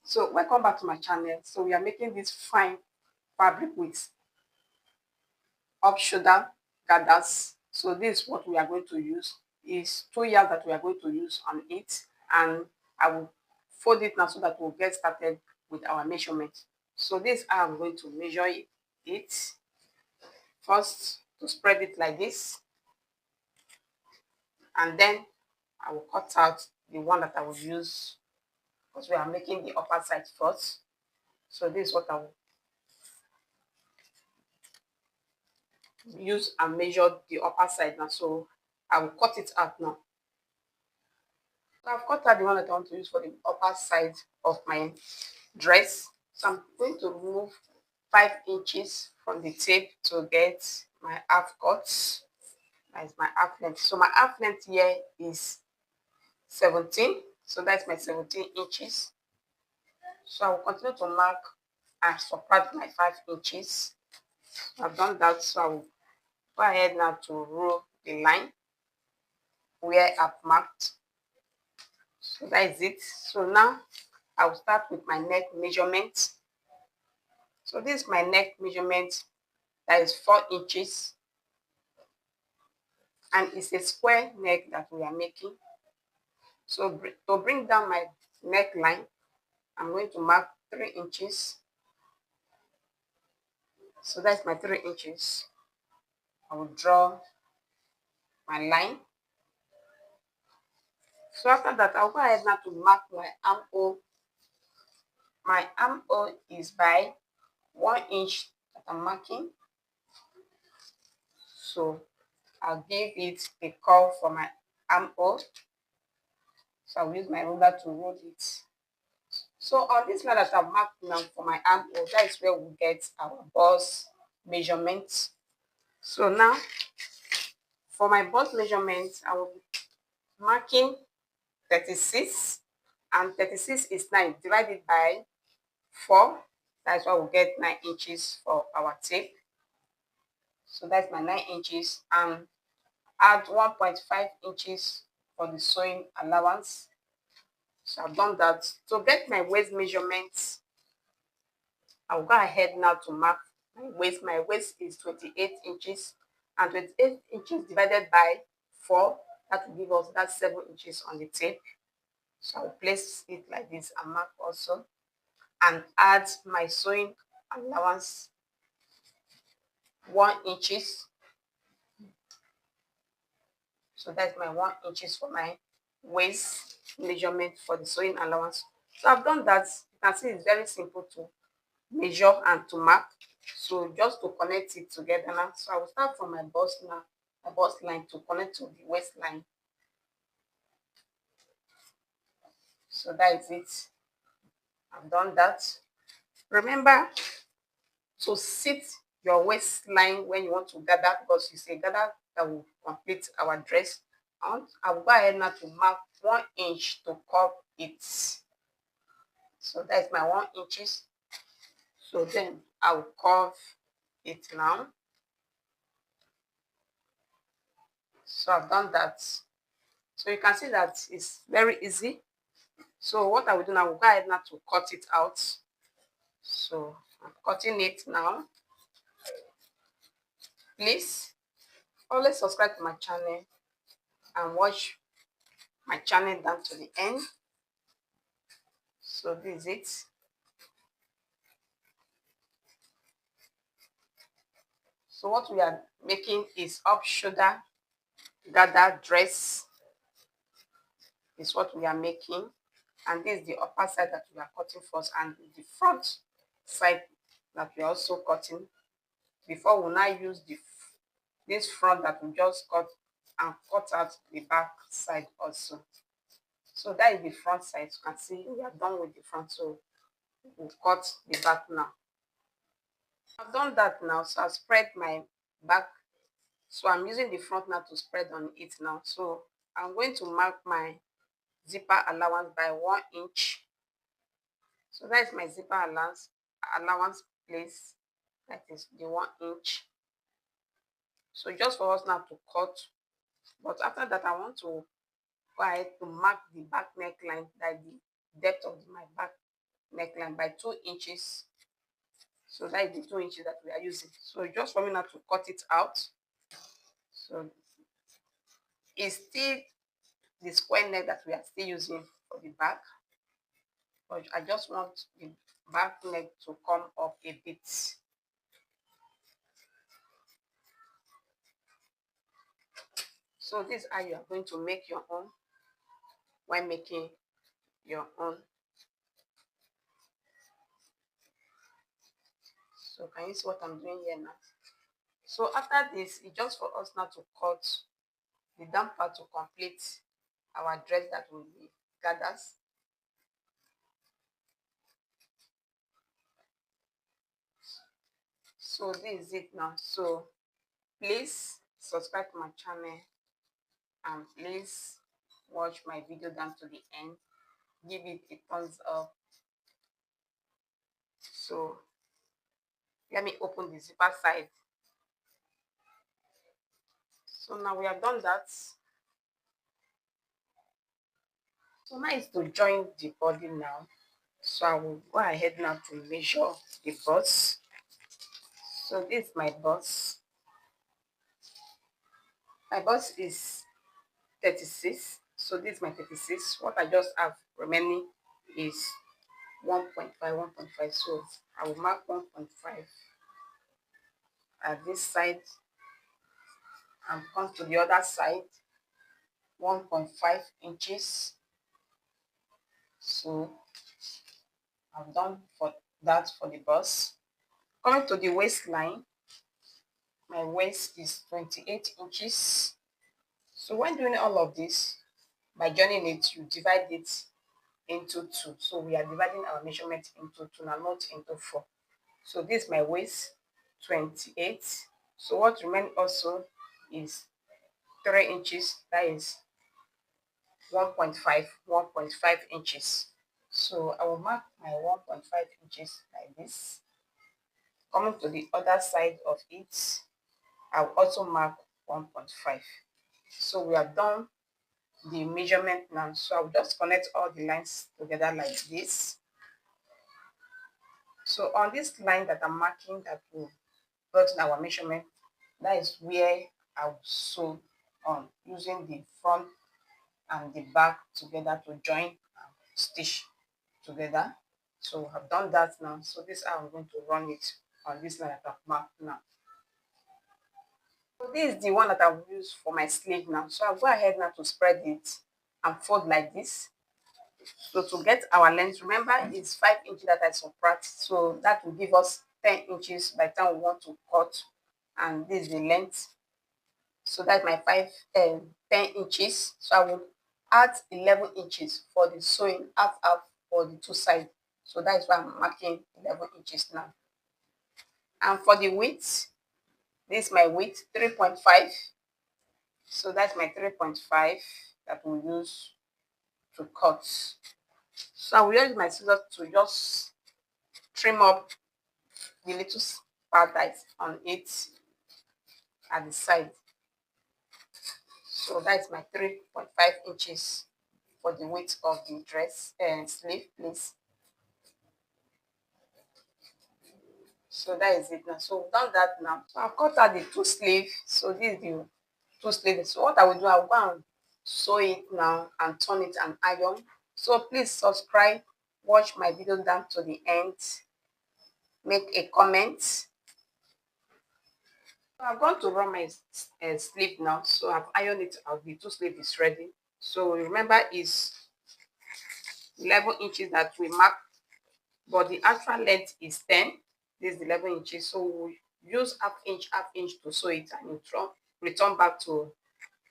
So welcome back to my channel. So we are making this fine fabric with up shoulder gathers. So this is what we are going to use. Is 2 yards that we are going to use on it, and I will fold it now so that we'll get started with our measurement. So this is how I'm going to measure it. First, to spread it like this, and then I will cut out the one that I will use because we are making the upper side first. So this is what I will use and measure the upper side now. So I will cut it out now. So I've cut out the one that I want to use for the upper side of my dress. So I'm going to remove 5 inches from the tape to get my half cut. That is my half length. So my half length here is 17. So that's my 17 inches. So I will continue to mark and subtract my 5 inches. I've done that, so I will go ahead now to roll the line where I've marked. So that is it. So now I will start with my neck measurement. So this is my neck measurement. That is 4 inches, and it's a square neck that we are making. So to bring down my neckline, I'm going to mark 3 inches. So that's my 3 inches. I will draw my line. So after that, I'll go ahead now to mark my armhole. My armhole is by 1 inch that I'm marking. So I'll give it a curve for my armhole. So I'll use my ruler to roll it. So on this line that I've marked now for my armhole, that is where we get our bust measurement. So now for my bust measurement, I will be marking 36, and 36 is 9 divided by 4. That's why we'll get 9 inches for our tape. So that's my 9 inches, and add 1.5 inches for the sewing allowance. So I've done that. To get my waist measurements, I'll go ahead now to mark my waist. My waist is 28 inches, and 28 inches divided by 4, that will give us that 7 inches on the tape. So I'll place it like this and mark also, and add my sewing allowance 1 inches. So that's my 1 inches for my waist measurement for the sewing allowance. So I've done that. You can see it's very simple to measure and to mark. So just to connect it together now. So I will start from my bust now, my bust line to connect to the waistline. So that is it. I've done that. Remember to sit your waistline when you want to gather, because you say gather that will complete our dress. And I will go ahead now to mark 1 inch to curve it. So that's my 1 inches. So then I will curve it now. So I've done that. So you can see that it's very easy. So what I will do now, I will go ahead now to cut it out. So I'm cutting it now. Please always subscribe to my channel and watch my channel down to the end. So this is it. So what we are making is up shoulder gather dress is what we are making, and this is the upper side that we are cutting first, and the front side that we are also cutting before we now use this front that we just cut and cut out the back side also. So that is the front side. You can see we are done with the front, so we'll cut the back now. I've done that now, so I spread my back. So I'm using the front now to spread on it now. So I'm going to mark my zipper allowance by 1 inch. So that is my zipper allowance place. That is the 1 inch. So just for us now to cut. But after that, I want to go ahead to mark the back neckline, that the depth of my back neckline by 2 inches. So that is the 2 inches that we are using. So just for me now to cut it out. So it's still the square neck that we are still using for the back, but I just want the back neck to come up a bit. So this is how you are going to make your own when making your own. So can you see what I'm doing here now? So after this, it's just for us now to cut the down part to complete our dress that will be gathers. So this is it now. So please subscribe to my channel and please watch my video down to the end. Give it a thumbs up. So let me open the zipper side. So now we have done that. So now is to join the body now. So I will go ahead now to measure the bust. So this is my bust. My bust is 36. So this is my 36. What I just have remaining is 1.5, 1.5. So I will mark 1.5 at this side and come to the other side, 1.5 inches. So I've done for that for the bust. Coming to the waistline, my waist is 28 inches. So when doing all of this, by joining it, you divide it into 2. So we are dividing our measurement into 2 now, not into 4. So this is my waist, 28. So what remains also is 3 inches, that is 1.5 inches. So I will mark my 1.5 inches like this. Coming to the other side of it, I will also mark 1.5. So we have done the measurement now. So I'll just connect all the lines together like this. So on this line that I'm marking that will brought in our measurement, that is where I'll sew on using the front and the back together to join and stitch together. So I've done that now. So this is how I'm going to run it on this line that I've marked now. So this is the one that I've used for my sleeve now. So I'll go ahead now to spread it and fold like this. So to get our length, remember it's 5 inches that I subtract. So that will give us 10 inches by the time we want to cut. And this is the length. So that's my 10 inches. So I will add 11 inches for the sewing, half for the 2 sides. So that is why I'm marking 11 inches now. And for the width, this is my width, 3.5. So that's my 3.5 that we'll use to cut. So I will use my scissors to just trim up the little part that is on it at the side. So that's my 3.5 inches for the width of the dress and sleeve, please. So that is it now. So we've done that now. So I've cut out the 2 sleeves. So this is the 2 sleeves. So what I will do, I'll go and sew it now and turn it and iron. So please subscribe, watch my video down to the end, make a comment. So I'm going to run my sleeve now. So I've ironed it out. The 2 sleeves is ready. So remember is 11 inches that we mark, but the actual length is 10. This is 11 inches. So we'll use half inch to sew it and return back to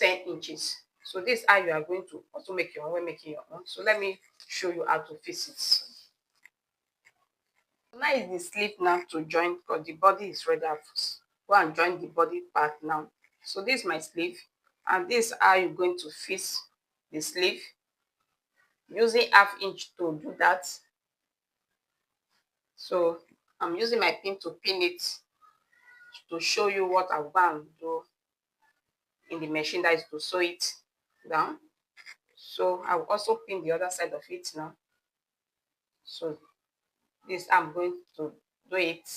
10 inches. So this is how you are going to also make your own when making your own. So let me show you how to fix it. So now is the sleeve now to join because the body is ready. Go and join the body part now. So this is my sleeve, and this is how you're going to fix the sleeve using half inch to do that. So I'm using my pin to pin it to show you what I'm going to do in the machine, that is to sew it down. So I will also pin the other side of it now. So This I'm going to do it,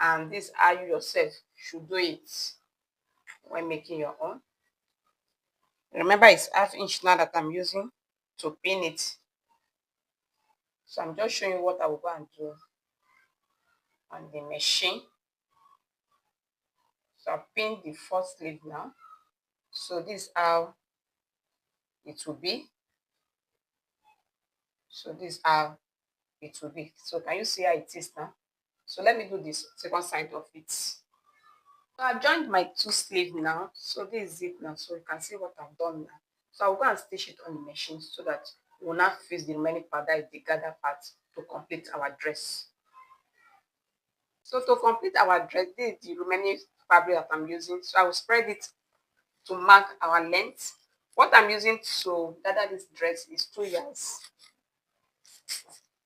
and this how you yourself should do it when making your own. Remember, it's half-inch now that I'm using to pin it. So I'm just showing you what I will go and do on the machine. So I pinned the first sleeve now. So this is how it will be. So this is how it will be. So can you see how it is now? So let me do this second side of it. So I've joined my two sleeves now. So this is it now. So you can see what I've done now. So I'll go and stitch it on the machine so that we will not fix the remaining part, that is the gather part, to complete our dress. So to complete our dress, this is the remaining fabric that I'm using. So I will spread it to mark our length. What I'm using to gather this dress is 2 yards.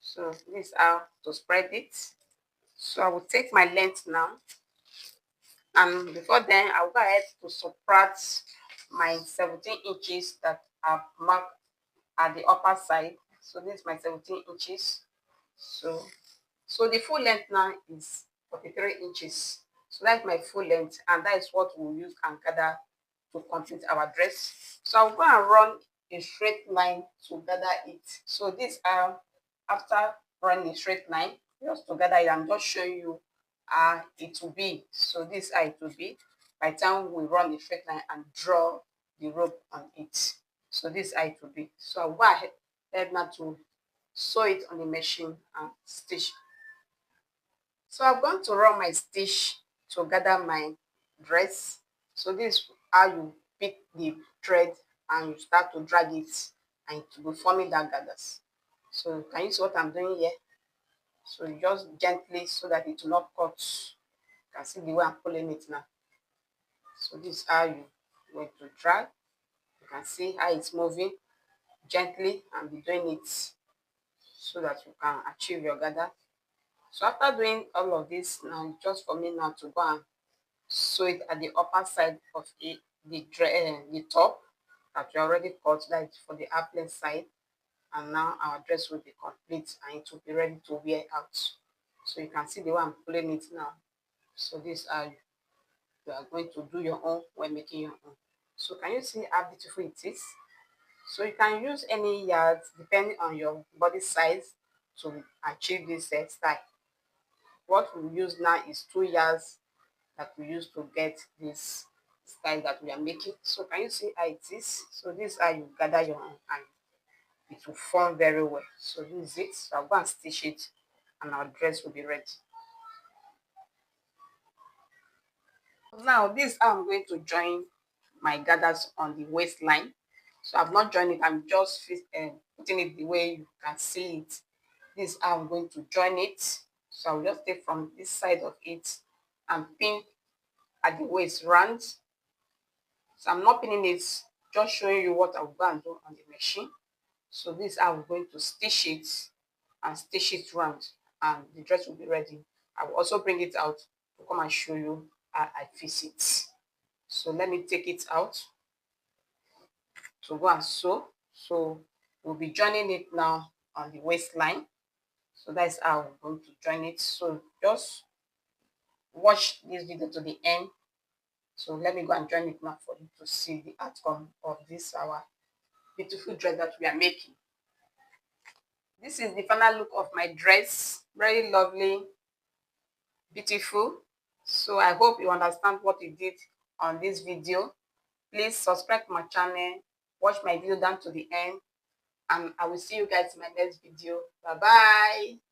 So this is how to spread it. So I will take my length now, and before then I'll go ahead to subtract my 17 inches that I've marked at the upper side. So this is my 17 inches. So the full length now is 43 inches. So that's my full length, and that is what we'll use and gather to complete our dress. So I'll go and run a straight line to gather it. So this after running a straight line, just to gather it, I'm just showing you how it will be. So this is how it will be by the time we run the straight line and draw the rope on it. So this is how it will be. So I'll go ahead now to sew it on the machine and stitch. So I'm going to run my stitch to gather my dress. So this is how you pick the thread and you start to drag it, and it will be forming that gathers. So can you see what I'm doing here? So you just gently, so that it will not cut. You can see the way I'm pulling it now. So this is how you going to drag. You can see how it's moving gently, and be doing it so that you can achieve your gather. So after doing all of this, now just for me now to go and sew it at the upper side of the top that we already cut, that is for the apron side. And now our dress will be complete, and it will be ready to wear out. So you can see the way I'm pulling it now. So this is how you are going to do your own when making your own. So can you see how beautiful it is? So you can use any yards depending on your body size to achieve this style. What we use now is 2 yards that we use to get this style that we are making. So can you see how it is? So this is how you gather your own, and it will form very well. So this is it. So I'll go and stitch it, and our dress will be ready. Now this is how I'm going to join my gathers on the waistline. So I've not joined it, I'm just putting it the way you can see it. This is how I'm going to join it. So I'll just take from this side of it and pin at the waist round. So I'm not pinning it, just showing you what I'll go and do on the machine. So this is how I'm going to stitch it and stitch it round, and the dress will be ready. I will also bring it out to come and show you how I fix it. So let me take it out to go and sew. So we'll be joining it now on the waistline. So that's how we're going to join it. So just watch this video to the end. So let me go and join it now for you to see the outcome of this our beautiful dress that we are making. This is the final look of my dress. Very lovely, beautiful. So I hope you understand what we did on this video. Please subscribe to my channel, watch my video down to the end, and I will see you guys in my next video. Bye bye.